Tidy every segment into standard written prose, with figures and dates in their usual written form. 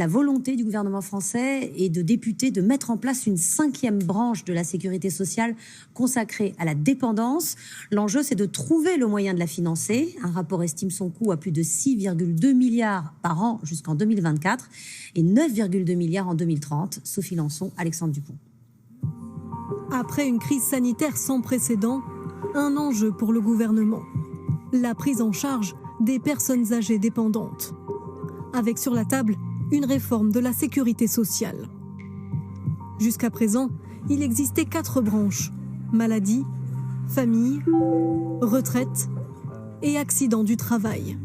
La volonté du gouvernement français et de députés de mettre en place une 5e branche de la sécurité sociale consacrée à la dépendance. L'enjeu, c'est de trouver le moyen de la financer. Un rapport estime son coût à plus de 6,2 milliards par an jusqu'en 2024 et 9,2 milliards en 2030. Sophie Lançon, Alexandre Dupont. Après une crise sanitaire sans précédent, un enjeu pour le gouvernement. La prise en charge des personnes âgées dépendantes. Avec sur la table une réforme de la sécurité sociale. Jusqu'à présent, il existait 4 branches: maladie, famille, retraite et accident du travail.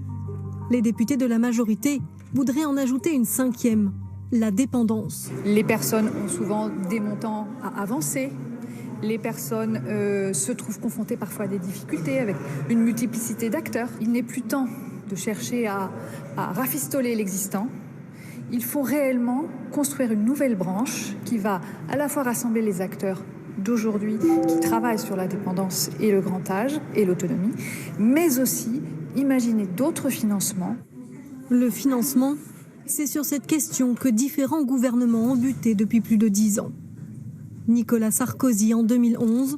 Les députés de la majorité voudraient en ajouter une 5e, la dépendance. Les personnes ont souvent des montants à avancer. Les personnes se trouvent confrontées parfois à des difficultés avec une multiplicité d'acteurs. Il n'est plus temps de chercher à rafistoler l'existant. Il faut réellement construire une nouvelle branche qui va à la fois rassembler les acteurs d'aujourd'hui qui travaillent sur la dépendance et le grand âge et l'autonomie, mais aussi imaginer d'autres financements. Le financement, c'est sur cette question que différents gouvernements ont buté depuis plus de 10 ans. Nicolas Sarkozy en 2011,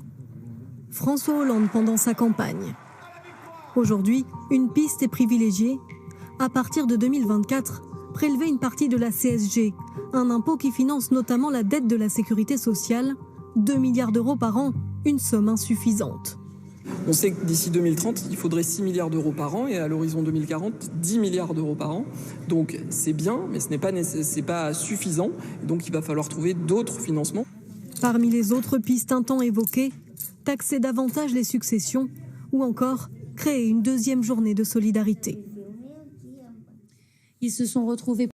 François Hollande pendant sa campagne. Aujourd'hui, une piste est privilégiée. À partir de 2024, prélever une partie de la CSG, un impôt qui finance notamment la dette de la sécurité sociale, 2 milliards d'euros par an, une somme insuffisante. On sait que d'ici 2030, il faudrait 6 milliards d'euros par an et à l'horizon 2040, 10 milliards d'euros par an. Donc c'est bien, mais ce n'est pas suffisant. Donc il va falloir trouver d'autres financements. Parmi les autres pistes un temps évoquées, taxer davantage les successions ou encore créer une 2e journée de solidarité. Ils se sont retrouvés